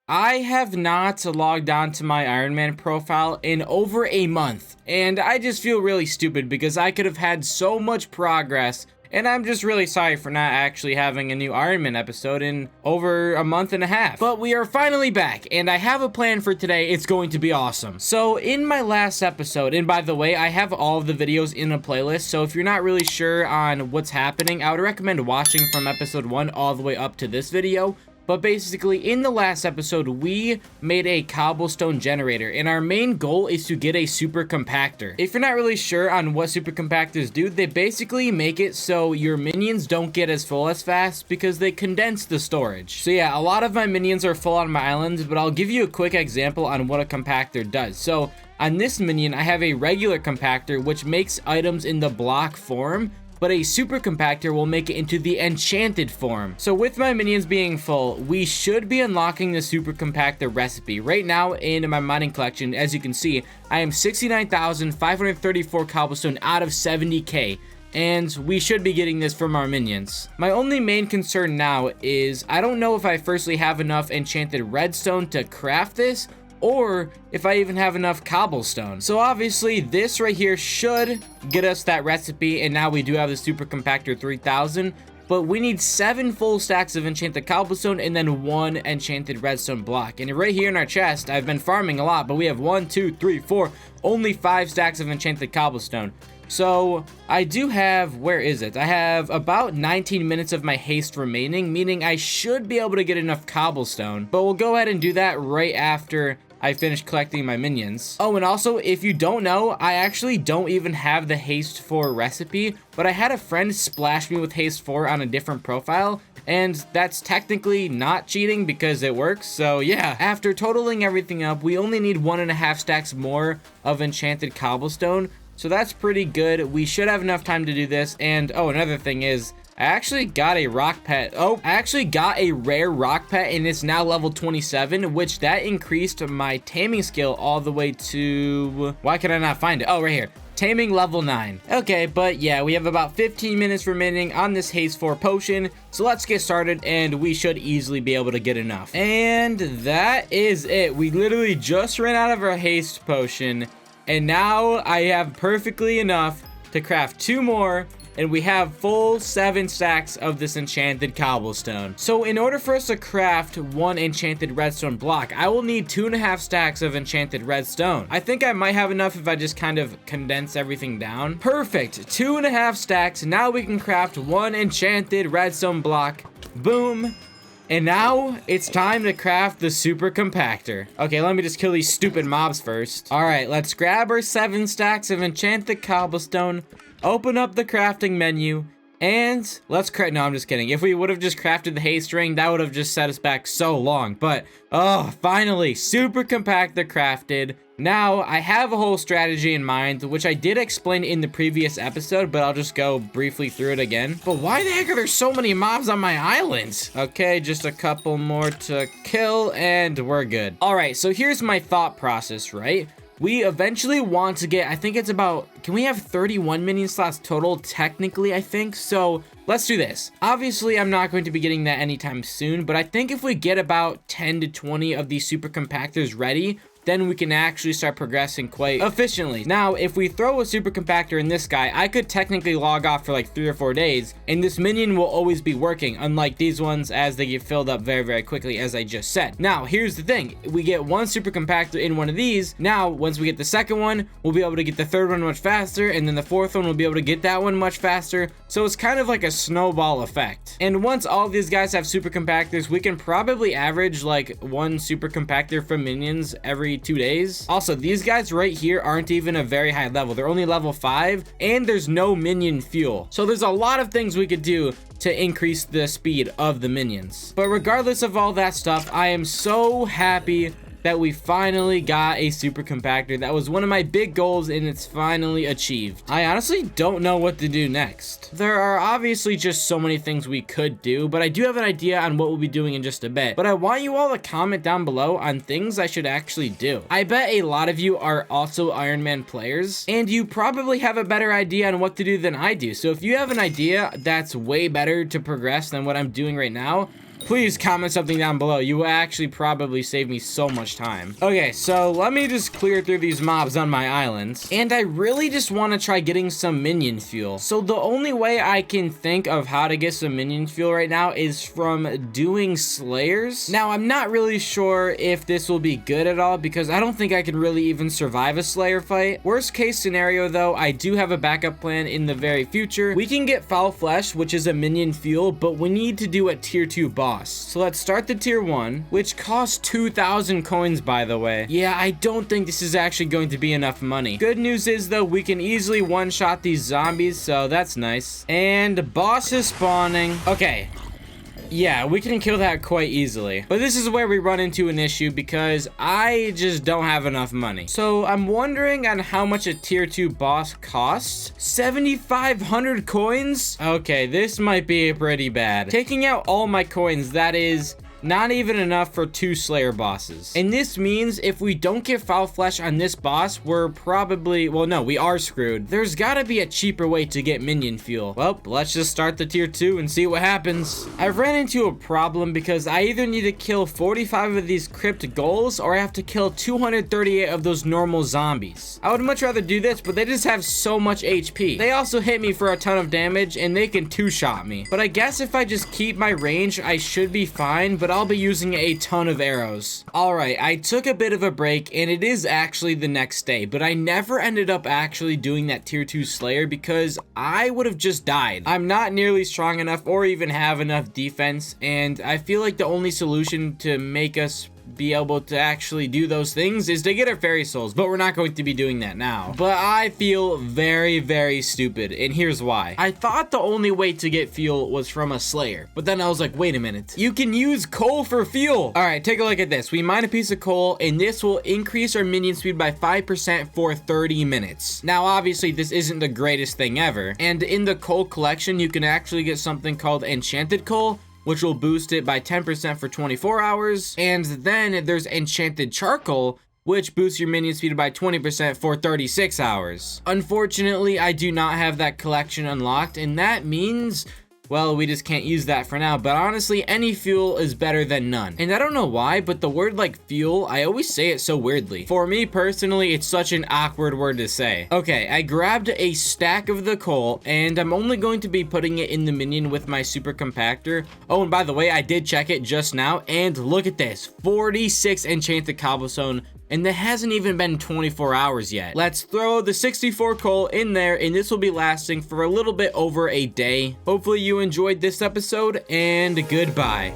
I have not logged on to my Ironman profile in over a month, and I just feel really stupid because I could have had so much progress, and I'm just really sorry for not actually having a new Ironman episode in over a month and a half. But we are finally back, and I have a plan for today. It's going to be awesome. So in my last episode, and by the way, I have all of the videos in a playlist, so if you're not really sure on what's happening, I would recommend watching from episode 1 all the way up to this video. But basically, in the last episode, we made a Cobblestone Generator, and our main goal is to get a Super Compactor. If you're not really sure on what Super Compactors do, they basically make it so your minions don't get as full as fast because they condense the storage. So yeah, a lot of my minions are full on my islands, but I'll give you a quick example on what a Compactor does. So on this minion, I have a regular Compactor, which makes items in the block form, but a Super Compactor will make it into the enchanted form. So with my minions being full, we should be unlocking the Super Compactor recipe. Right now in my mining collection, as you can see, I am 69,534 cobblestone out of 70k. And we should be getting this from our minions. My only main concern now is I don't know if I firstly have enough enchanted redstone to craft this, or if I even have enough cobblestone. So obviously this right here should get us that recipe, and now we do have the Super Compactor 3000, but we need 7 full stacks of enchanted cobblestone and then 1 enchanted redstone block. And right here in our chest, I've been farming a lot, but we have 1, 2, 3, 4, only 5 stacks of enchanted cobblestone. So I do have, where is it? I have about 19 minutes of my haste remaining, meaning I should be able to get enough cobblestone, but we'll go ahead and do that right after I finish collecting my minions. Oh, and also, if you don't know, I actually don't even have the haste 4 recipe, but I had a friend splash me with haste 4 on a different profile, and that's technically not cheating because it works. So yeah, after totaling everything up, we only need 1.5 stacks more of enchanted cobblestone, so that's pretty good. We should have enough time to do this. And oh, another thing is, I actually got a rock pet. Oh, I actually got a rare rock pet, and it's now level 27, which that increased my taming skill all the way to, why can I not find it? Oh, right here. Taming level 9. Okay, but yeah, we have about 15 minutes remaining on this haste 4 potion, so let's get started, and we should easily be able to get enough. And that is it. We literally just ran out of our haste potion, and now I have perfectly enough to craft 2 more, and we have full 7 stacks of this enchanted cobblestone. So in order for us to craft 1 enchanted redstone block, I will need 2.5 stacks of enchanted redstone. I think I might have enough if I just kind of condense everything down. Perfect, 2.5 stacks. Now we can craft 1 enchanted redstone block. Boom. And now it's time to craft the Super Compactor. Okay, let me just kill these stupid mobs first. All right, let's grab our 7 stacks of enchanted cobblestone, open up the crafting menu, and let's craft. No, I'm just kidding. If we would have just crafted the haste ring, that would have just set us back so long. But, oh, finally, Super Compactor crafted. Now, I have a whole strategy in mind, which I did explain in the previous episode, but I'll just go briefly through it again. But why the heck are there so many mobs on my island? Okay, just a couple more to kill, and we're good. All right, so here's my thought process, right? We eventually want to get, I think it's about, can we have 31 minion slots total? Technically, I think. So let's do this. Obviously, I'm not going to be getting that anytime soon, but I think if we get about 10 to 20 of these Super Compactors ready, then we can actually start progressing quite efficiently. Now, if we throw a Super Compactor in this guy, I could technically log off for like 3 or 4 days, and this minion will always be working, unlike these ones as they get filled up very, very quickly, as I just said. Now, here's the thing. We get 1 Super Compactor in one of these. Now, once we get the second one, we'll be able to get the third one much faster, and then the fourth one, we'll be able to get that one much faster. So it's kind of like a snowball effect. And once all of these guys have Super Compactors, we can probably average like 1 Super Compactor from minions every 2 days. Also, these guys right here aren't even a very high level. They're only level 5, and there's no minion fuel. So there's a lot of things we could do to increase the speed of the minions. But regardless of all that stuff, I am so happy that we finally got a Super Compactor. That was one of my big goals, and it's finally achieved. I honestly don't know what to do next. There are obviously just so many things we could do, but I do have an idea on what we'll be doing in just a bit. But I want you all to comment down below on things I should actually do. I bet a lot of you are also Ironman players, and you probably have a better idea on what to do than I do. So if you have an idea that's way better to progress than what I'm doing right now, Please comment something down below. You will actually probably save me so much time. Okay, so let me just clear through these mobs on my islands. And I really just want to try getting some minion fuel. So the only way I can think of how to get some minion fuel right now is from doing slayers. Now, I'm not really sure if this will be good at all because I don't think I can really even survive a slayer fight. Worst case scenario though, I do have a backup plan in the very future. We can get foul flesh, which is a minion fuel, but we need to do a tier 2 boss. So let's start the tier 1, which costs 2,000 coins, by the way. Yeah, I don't think this is actually going to be enough money. Good news is though, we can easily one-shot these zombies, so that's nice. And boss is spawning. Okay. Yeah, we can kill that quite easily. But this is where we run into an issue because I just don't have enough money. So I'm wondering on how much a tier 2 boss costs. 7,500 coins? Okay, this might be pretty bad. Taking out all my coins, that is not even enough for 2 slayer bosses. And this means if we don't get foul flesh on this boss, we're probably, well, no, we are screwed. There's gotta be a cheaper way to get minion fuel. Well, let's just start the tier 2 and see what happens. I've ran into a problem because I either need to kill 45 of these crypt goals or I have to kill 238 of those normal zombies. I would much rather do this, but they just have so much HP. They also hit me for a ton of damage and they can 2-shot me. But I guess if I just keep my range, I should be fine, but I'll be using a ton of arrows. Alright, I took a bit of a break and it is actually the next day, but I never ended up actually doing that tier 2 slayer because I would have just died. I'm not nearly strong enough or even have enough defense, and I feel like the only solution to make us be able to actually do those things is to get our fairy souls, but we're not going to be doing that now. But I feel very, very stupid, and here's why. I thought the only way to get fuel was from a slayer, but then I was like, wait a minute, you can use coal for fuel. All right, take a look at this. We mine a piece of coal, and this will increase our minion speed by 5% for 30 minutes. Now, obviously, this isn't the greatest thing ever, and in the coal collection, you can actually get something called enchanted coal, which will boost it by 10% for 24 hours. And then there's enchanted charcoal, which boosts your minion speed by 20% for 36 hours. Unfortunately, I do not have that collection unlocked, and that means, well, we just can't use that for now, but honestly, any fuel is better than none. And I don't know why, but the word like fuel, I always say it so weirdly. For me personally, it's such an awkward word to say. Okay, I grabbed a stack of the coal, and I'm only going to be putting it in the minion with my super compactor. Oh, and by the way, I did check it just now, and look at this, 46 enchanted cobblestone, and that hasn't even been 24 hours yet. Let's throw the 64 coal in there, and this will be lasting for a little bit over a day. Hopefully you enjoyed this episode, and goodbye.